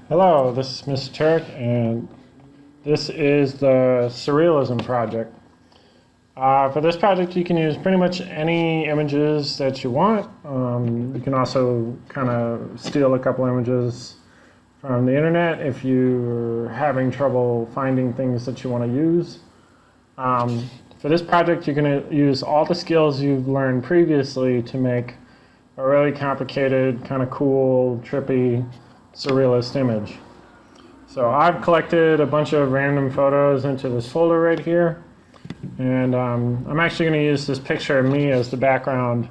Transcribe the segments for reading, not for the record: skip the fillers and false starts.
Hello, this is Mr. Turek, and this is the Surrealism project. For this project, you can use pretty much any images that you want. You can also kind of steal a couple images from the internet if you're having trouble finding things that you want to use. For this project, you're going to use all the skills you've learned previously to make a really complicated, kind of cool, trippy, surrealist image. So I've collected a bunch of random photos into this folder right here, and I'm actually going to use this picture of me as the background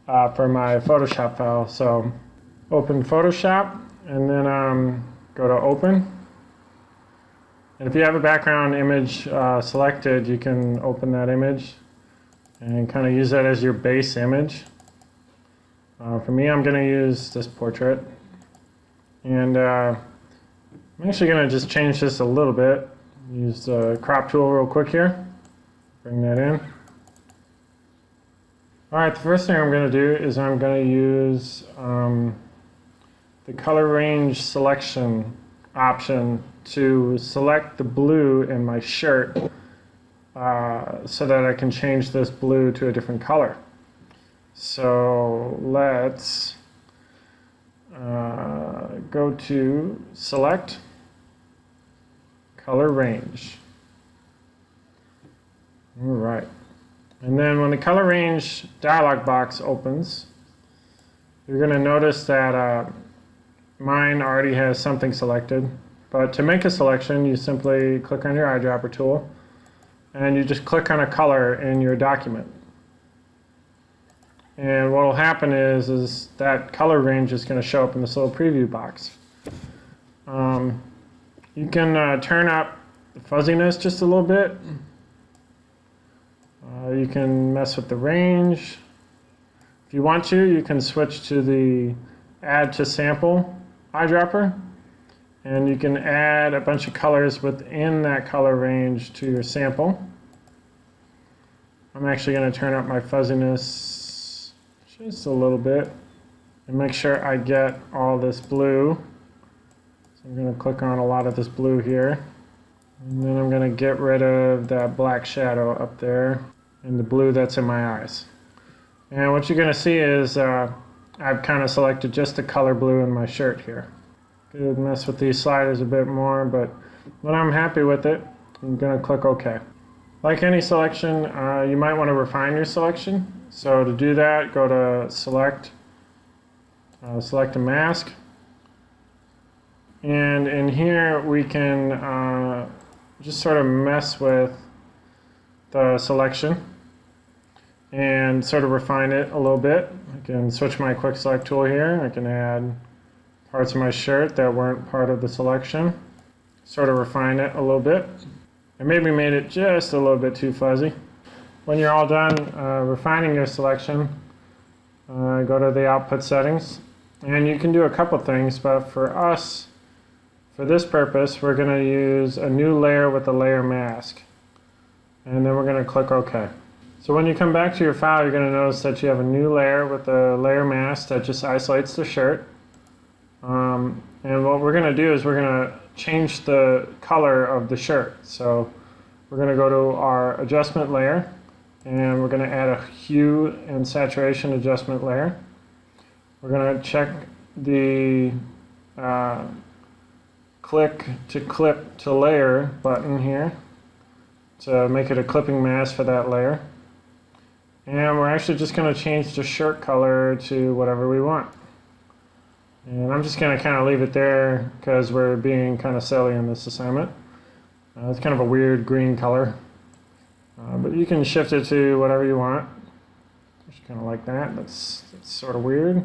for my Photoshop file. So open Photoshop, and then go to Open. And if you have a background image selected, you can open that image and kind of use that as your base image. For me, I'm going to use this portrait. And I'm actually going to just change this a little bit. Use the crop tool real quick here. Bring that in. Alright, the first thing I'm going to do is I'm going to use the color range selection option to select the blue in my shirt so that I can change this blue to a different color. So let's go to Select, Color Range. All right. And then when the Color Range dialog box opens, you're going to notice that mine already has something selected. But to make a selection, you simply click on your eyedropper tool, and you just click on a color in your document. And what will happen is that color range is going to show up in this little preview box. You can turn up the fuzziness just a little bit. You can mess with the range. If you want to, you can switch to the Add to Sample eyedropper, and you can add a bunch of colors within that color range to your sample. I'm actually going to turn up my fuzziness just a little bit and make sure I get all this blue. So I'm going to click on a lot of this blue here, and then I'm going to get rid of that black shadow up there and the blue that's in my eyes. And what you're going to see is I've kind of selected just the color blue in my shirt here. Could mess with these sliders a bit more, but when I'm happy with it, I'm going to click OK. Like any selection, you might want to refine your selection. So to do that, go to Select, select a mask, and in here we can just sort of mess with the selection and sort of refine it a little bit. I can switch my quick select tool here. I can add parts of my shirt that weren't part of the selection, sort of refine it a little bit. I maybe made it just a little bit too fuzzy. When you're all done refining your selection, go to the output settings, and you can do a couple things, but for us, for this purpose, we're going to use a new layer with a layer mask, and then we're going to click OK. So when you come back to your file, you're going to notice that you have a new layer with a layer mask that just isolates the shirt. And what we're going to do is we're going to change the color of the shirt. So we're going to go to our adjustment layer, and we're going to add a hue and saturation adjustment layer. We're going to check the click to clip to layer button here to make it a clipping mask for that layer. And we're actually just going to change the shirt color to whatever we want. And I'm just going to kind of leave it there because we're being kind of silly in this assignment. It's kind of a weird green color. But you can shift it to whatever you want. Just kind of like that. That's sort of weird.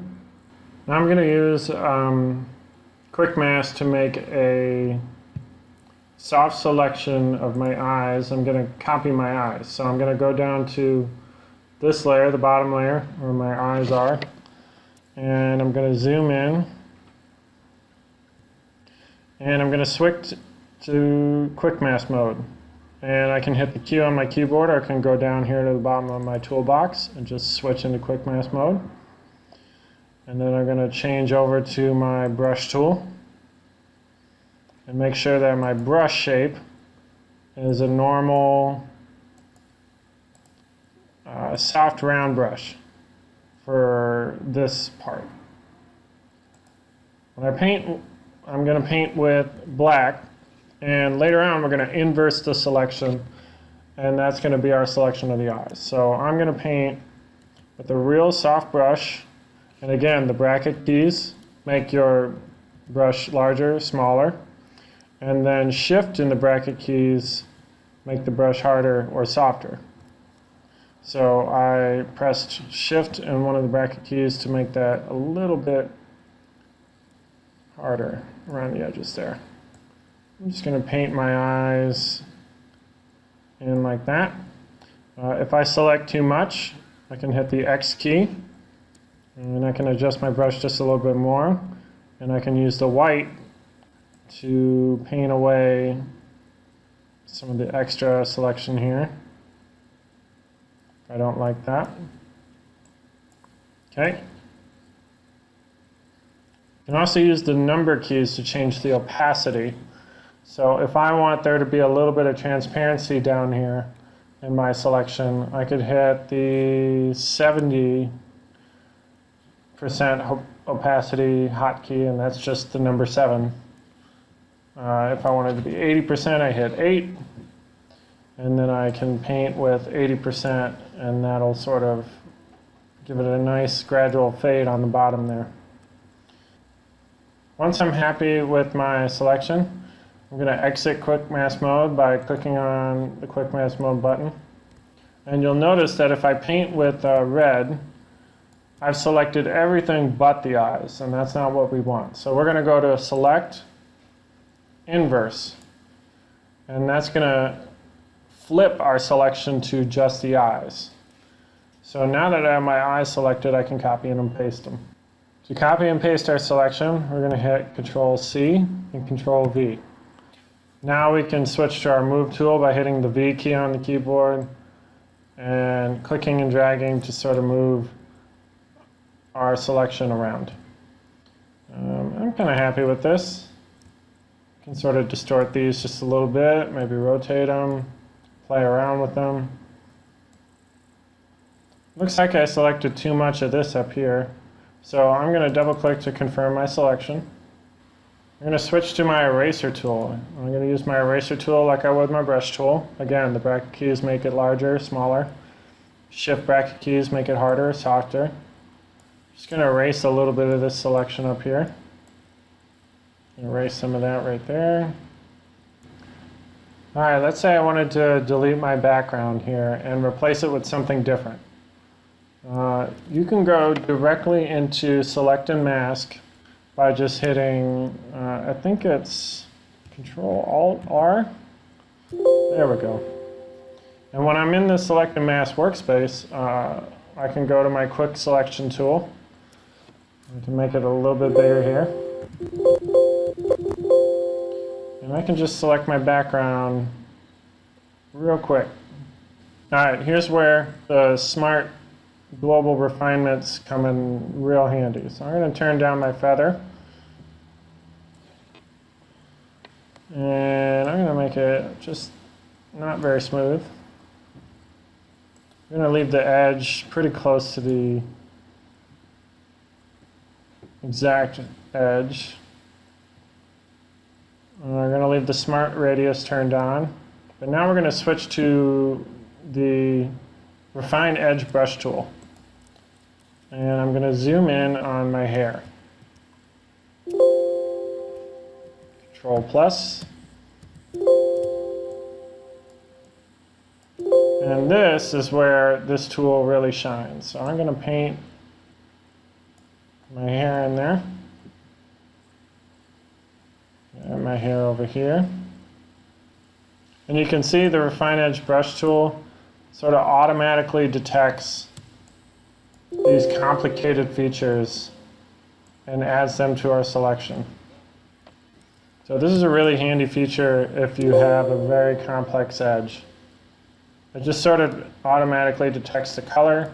Now I'm going to use Quick Mask to make a soft selection of my eyes. I'm going to copy my eyes. So I'm going to go down to this layer, the bottom layer, where my eyes are. And I'm going to zoom in. And I'm going to switch to Quick Mask mode. And I can hit the Q on my keyboard, or I can go down here to the bottom of my toolbox and just switch into Quick Mask mode. And then I'm going to change over to my brush tool. and make sure that my brush shape is a normal soft round brush for this part. When I paint, I'm going to paint with black, and later on we're going to inverse the selection, and that's going to be our selection of the eyes. So I'm going to paint with a real soft brush, and again, the bracket keys make your brush larger, smaller, and then shift in the bracket keys make the brush harder or softer. So I pressed shift in one of the bracket keys to make that a little bit harder around the edges there. I'm just going to paint my eyes in like that. If I select too much, I can hit the X key, and I can adjust my brush just a little bit more, and I can use the white to paint away some of the extra selection here. I don't like that. Okay. You can also use the number keys to change the opacity. So if I want there to be a little bit of transparency down here in my selection, I could hit the 70% opacity hotkey, and that's just the number 7. If I wanted to be 80%, I hit 8. And then I can paint with 80%, and that'll sort of give it a nice gradual fade on the bottom there. Once I'm happy with my selection, I'm going to exit Quick Mask Mode by clicking on the Quick Mask Mode button. And you'll notice that if I paint with red, I've selected everything but the eyes, and that's not what we want. So we're going to go to Select, Inverse, and that's going to flip our selection to just the eyes. So now that I have my eyes selected, I can copy and paste them. To copy and paste our selection, we're going to hit Ctrl+C and Ctrl+V. Now we can switch to our Move tool by hitting the V key on the keyboard and clicking and dragging to sort of move our selection around. I'm kind of happy with this. I can sort of distort these just a little bit, maybe rotate them, play around with them. Looks like I selected too much of this up here, so I'm going to double click to confirm my selection. I'm going to switch to my eraser tool. I'm going to use my eraser tool like I would my brush tool. Again, the bracket keys make it larger, smaller. Shift bracket keys make it harder, softer. Just going to erase a little bit of this selection up here. Erase some of that right there. Alright, let's say I wanted to delete my background here and replace it with something different. You can go directly into Select and Mask by just hitting, I think it's Ctrl+Alt+R. There we go. And when I'm in the Select and Mask workspace, I can go to my Quick Selection tool. I can make it a little bit bigger here. And I can just select my background real quick. Alright, here's where the smart global refinements come in real handy. So I'm going to turn down my feather. And I'm going to make it just not very smooth. I'm going to leave the edge pretty close to the exact edge. We're going to leave the smart radius turned on. But now we're going to switch to the Refine Edge brush tool. And I'm going to zoom in on my hair. Ctrl+. And this is where this tool really shines. So I'm going to paint my hair in there. And my hair over here. And you can see the Refine Edge brush tool sort of automatically detects these complicated features and adds them to our selection. So this is a really handy feature if you have a very complex edge. It just sort of automatically detects the color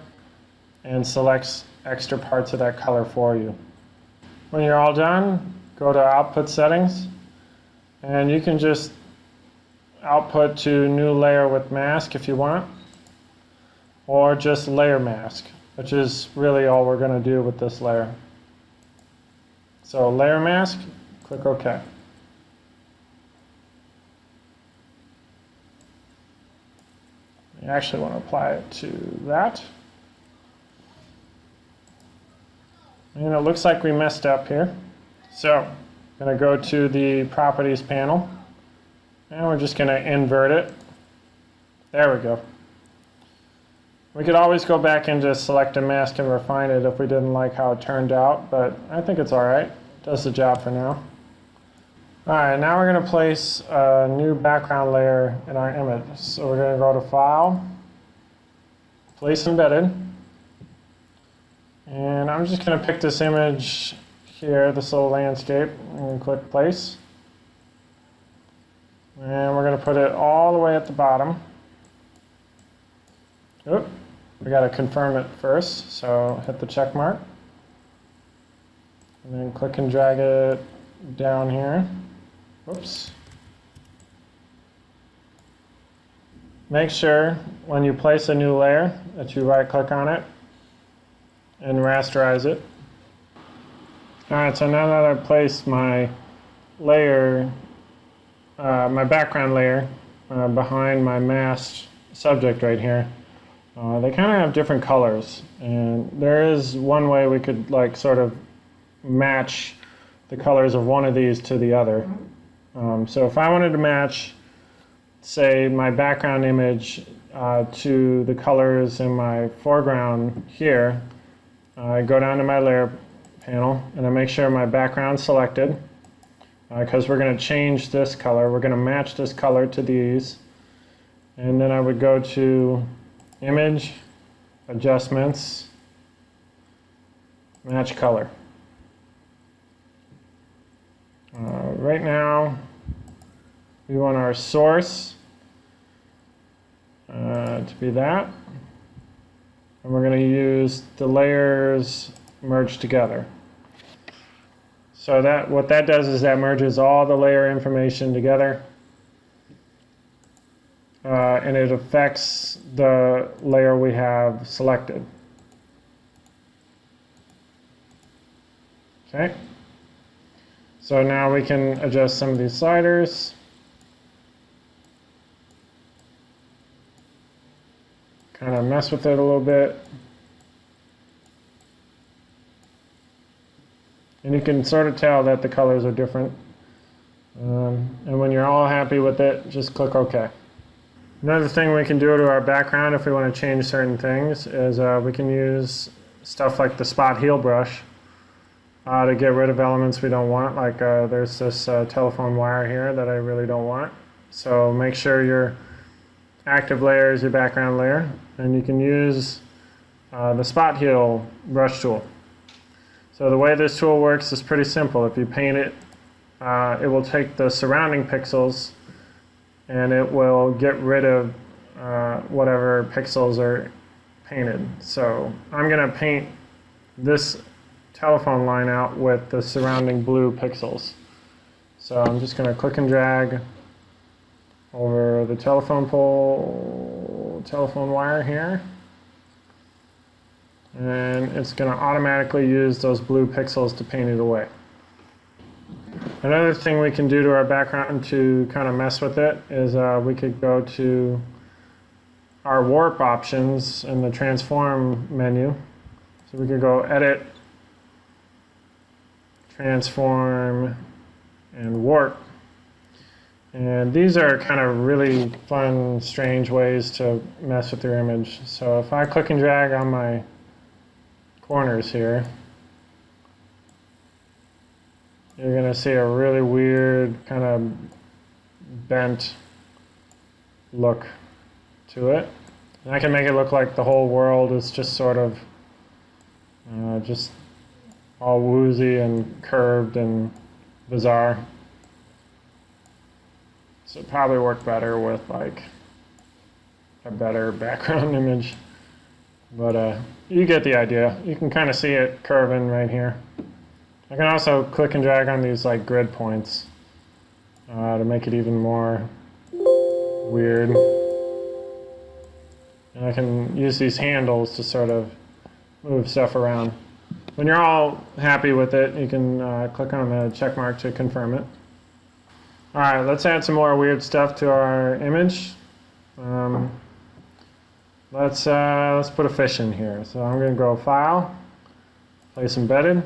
and selects extra parts of that color for you. When you're all done, go to Output Settings And you can just output to new layer with mask if you want, or just layer mask, which is really all we're going to do with this layer. So layer mask, click OK. You actually want to apply it to that. And it looks like we messed up here. So I'm going to go to the Properties panel, and we're just going to invert it. There we go. We could always go back and just select a mask and refine it if we didn't like how it turned out, but I think it's all right. It does the job for now. All right, now we're going to place a new background layer in our image. So we're going to go to File, Place Embedded, and I'm just going to pick this image here, this little landscape, and click Place. And we're going to put it all the way at the bottom. Oop, we got to confirm it first, so hit the check mark. And then click and drag it down here. Whoops. Make sure when you place a new layer that you right click on it and rasterize it. Alright, so now that I've placed my layer, my background layer behind my masked subject right here, they kind of have different colors, and there is one way we could like sort of match the colors of one of these to the other. So if I wanted to match, say, my background image to the colors in my foreground here, I go down to my layer panel and I make sure my background's selected, because we're going to change this color. We're going to match this color to these, and then I would go to Image, Adjustments, Match Color. Right now, we want our source to be that, and we're going to use the layers merged together. So that what that does is that merges all the layer information together, and it affects the layer we have selected. Okay. So now we can adjust some of these sliders. Kind of mess with it a little bit. And you can sort of tell that the colors are different. And when you're all happy with it, just click OK. Another thing we can do to our background if we want to change certain things is we can use stuff like the spot heal brush to get rid of elements we don't want. Like there's this telephone wire here that I really don't want. So make sure your active layer is your background layer, and you can use the spot heal brush tool. So the way this tool works is pretty simple. If you paint it, it will take the surrounding pixels and it will get rid of whatever pixels are painted. So I'm going to paint this telephone line out with the surrounding blue pixels. So I'm just going to click and drag over the telephone pole, telephone wire here. And it's going to automatically use those blue pixels to paint it away. Another thing we can do to our background to kind of mess with it is we could go to our warp options in the transform menu. So we could go edit, transform, and warp. And these are kind of really fun, strange ways to mess with your image. So if I click and drag on my corners here, you're going to see a really weird kind of bent look to it. And I can make it look like the whole world is just sort of just all woozy and curved and bizarre. So it probably work better with like a better background image. But you get the idea. You can kind of see it curving right here. I can also click and drag on these like grid points to make it even more weird. And I can use these handles to sort of move stuff around. When you're all happy with it, you can click on the check mark to confirm it. All right, let's add some more weird stuff to our image. Let's put a fish in here. So I'm going to go File, Place Embedded.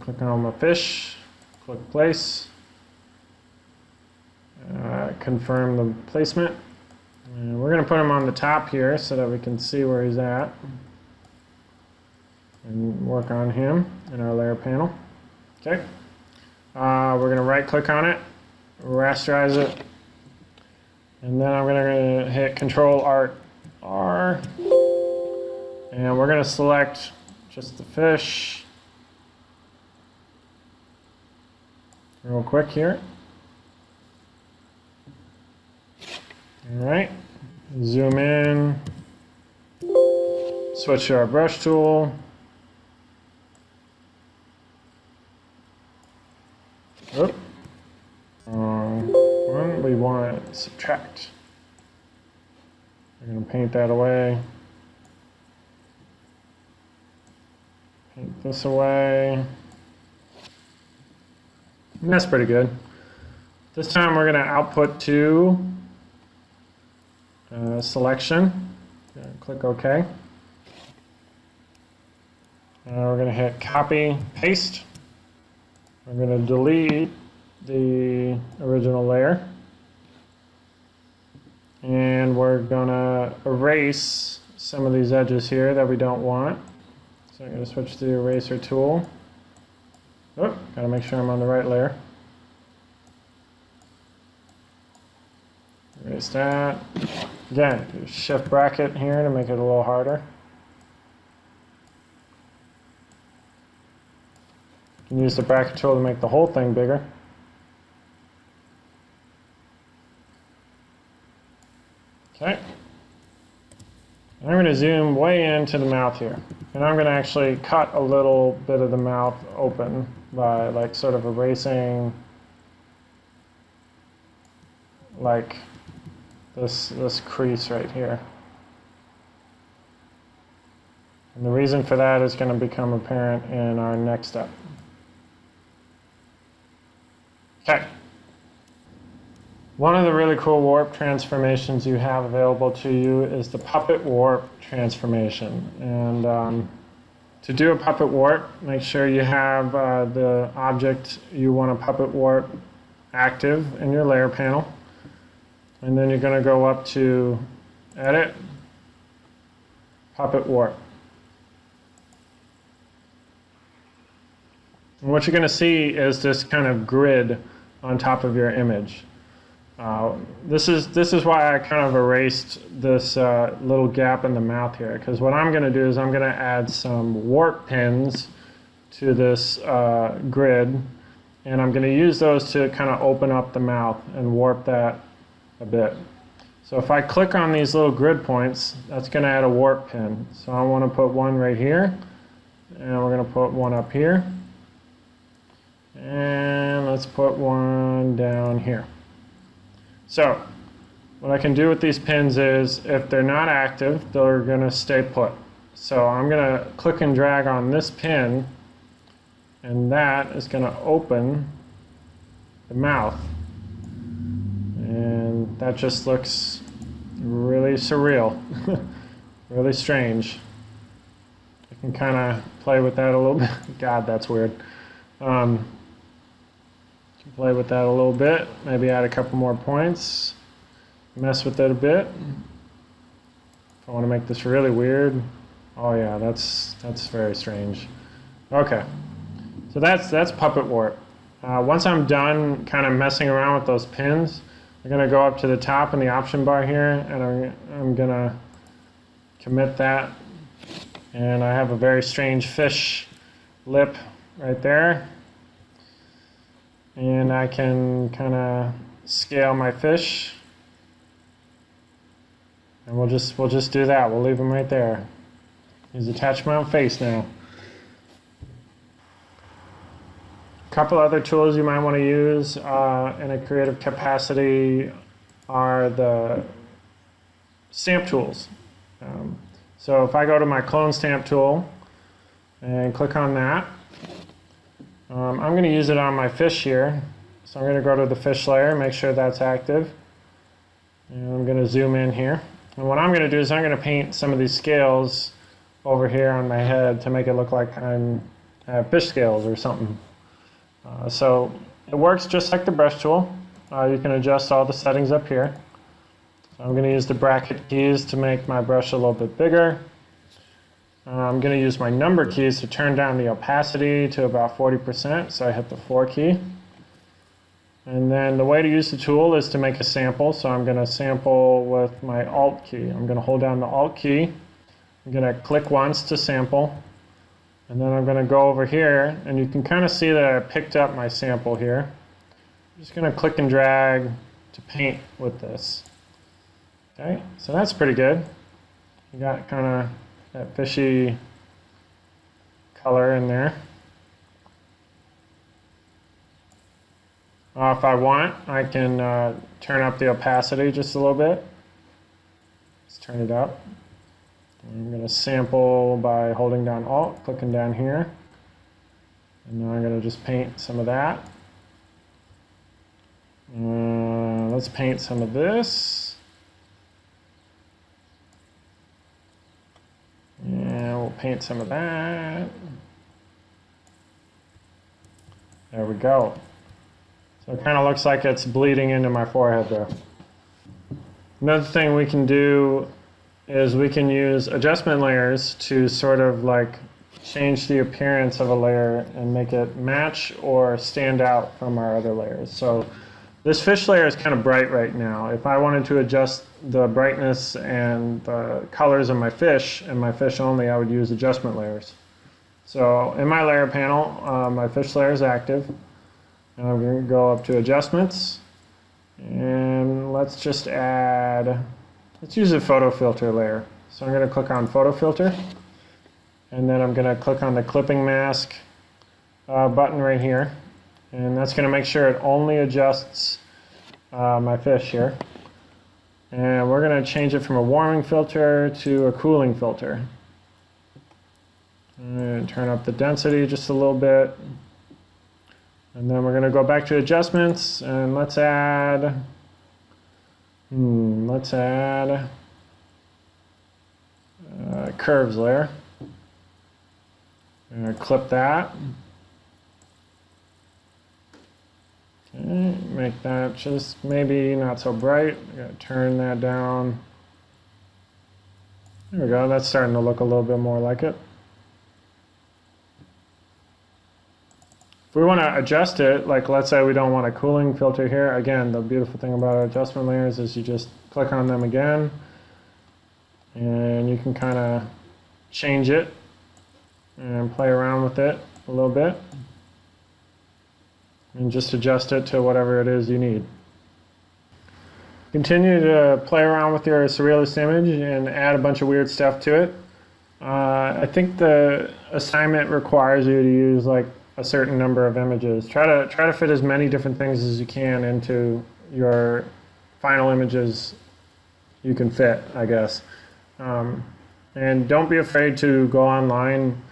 Click on my fish, click Place, confirm the placement. And we're going to put him on the top here so that we can see where he's at and work on him in our layer panel. Okay. We're going to right click on it, rasterize it, and then I'm going to hit Ctrl+Alt+R, and we're going to select just the fish real quick here. All right, zoom in, switch to our brush tool. Oop. One, we want to subtract. We're going to paint that away. Paint this away. And that's pretty good. This time we're going to output to selection. Click OK. We're going to hit copy, paste. We're going to delete the original layer. And we're going to erase some of these edges here that we don't want. So I'm going to switch to the eraser tool. Oh, got to make sure I'm on the right layer. Erase that. Again, shift bracket here to make it a little harder. You can use the bracket tool to make the whole thing bigger. Okay. And I'm going to zoom way into the mouth here. And I'm going to actually cut a little bit of the mouth open by like sort of erasing like this crease right here. And the reason for that is going to become apparent in our next step. Okay. One of the really cool warp transformations you have available to you is the puppet warp transformation. And to do a puppet warp, make sure you have the object you want to puppet warp active in your layer panel. And then you're going to go up to Edit, Puppet Warp. And what you're going to see is this kind of grid on top of your image. This is why I kind of erased this little gap in the mouth here, because what I'm going to do is I'm going to add some warp pins to this grid, and I'm going to use those to kind of open up the mouth and warp that a bit. So if I click on these little grid points, that's going to add a warp pin. So I want to put one right here, and we're going to put one up here, and let's put one down here. So what I can do with these pins is, if they're not active, they're going to stay put. So I'm going to click and drag on this pin, and that is going to open the mouth. And that just looks really surreal, really strange. I can kind of play with that a little bit. God, that's weird. Can play with that a little bit, maybe add a couple more points, mess with it a bit. If I want to make this really weird, oh yeah, that's very strange. Okay, so that's puppet warp. Once I'm done kind of messing around with those pins, I'm going to go up to the top in the option bar here, and I'm going to commit that. And I have a very strange fish lip right there. And I can kind of scale my fish. And we'll just do that. We'll leave him right there. He's attached to my face now. couple other tools you might want to use in a creative capacity are the stamp tools. So if I go to my clone stamp tool and click on that, I'm going to use it on my fish here. So I'm going to go to the fish layer, make sure that's active. And I'm going to zoom in here. And what I'm going to do is I'm going to paint some of these scales over here on my head to make it look like I have fish scales or something. So it works just like the brush tool. You can adjust all the settings up here. So I'm going to use the bracket keys to make my brush a little bit bigger. I'm going to use my number keys to turn down the opacity to about 40%. So I hit the 4 key. And then the way to use the tool is to make a sample. So I'm going to sample with my Alt key. I'm going to hold down the Alt key. I'm going to click once to sample. And then I'm going to go over here, and you can kind of see that I picked up my sample here. I'm just going to click and drag to paint with this. Okay, so that's pretty good. You got kind of that fishy color in there. If I want, I can turn up the opacity just a little bit. Let's turn it up. I'm going to sample by holding down Alt, clicking down here. And now I'm going to just paint some of that. Let's paint some of this. Yeah, we'll paint some of that. There we go. So it kind of looks like it's bleeding into my forehead there. Another thing we can do is we can use adjustment layers to sort of like change the appearance of a layer and make it match or stand out from our other layers. So this fish layer is kind of bright right now. If I wanted to adjust the brightness and the colors of my fish and my fish only, I would use adjustment layers. So in my layer panel, my fish layer is active. And I'm going to go up to adjustments. And let's just add, let's use a photo filter layer. So I'm going to click on photo filter. And then I'm going to click on the clipping mask button right here. And that's going to make sure it only adjusts my fish here. And we're going to change it from a warming filter to a cooling filter. And turn up the density just a little bit. And then we're going to go back to adjustments and let's add curves layer. And clip that. Okay, make that just maybe not so bright. I got to turn that down. There we go. That's starting to look a little bit more like it. If we want to adjust it, like let's say we don't want a cooling filter here, again, the beautiful thing about adjustment layers is you just click on them again and you can kind of change it and play around with it a little bit and just adjust it to whatever it is you need. Continue to play around with your surrealist image and add a bunch of weird stuff to it. I think the assignment requires you to use like a certain number of images. Try to fit as many different things as you can into your final images you can fit, I guess. And don't be afraid to go online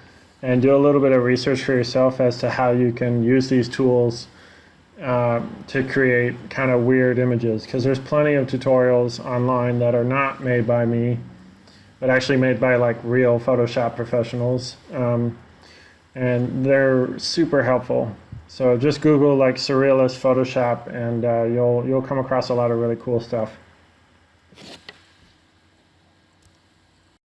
and do a little bit of research for yourself as to how you can use these tools to create kind of weird images, because there's plenty of tutorials online that are not made by me, but actually made by like real Photoshop professionals. And they're super helpful. So just Google like Surrealist Photoshop and you'll come across a lot of really cool stuff.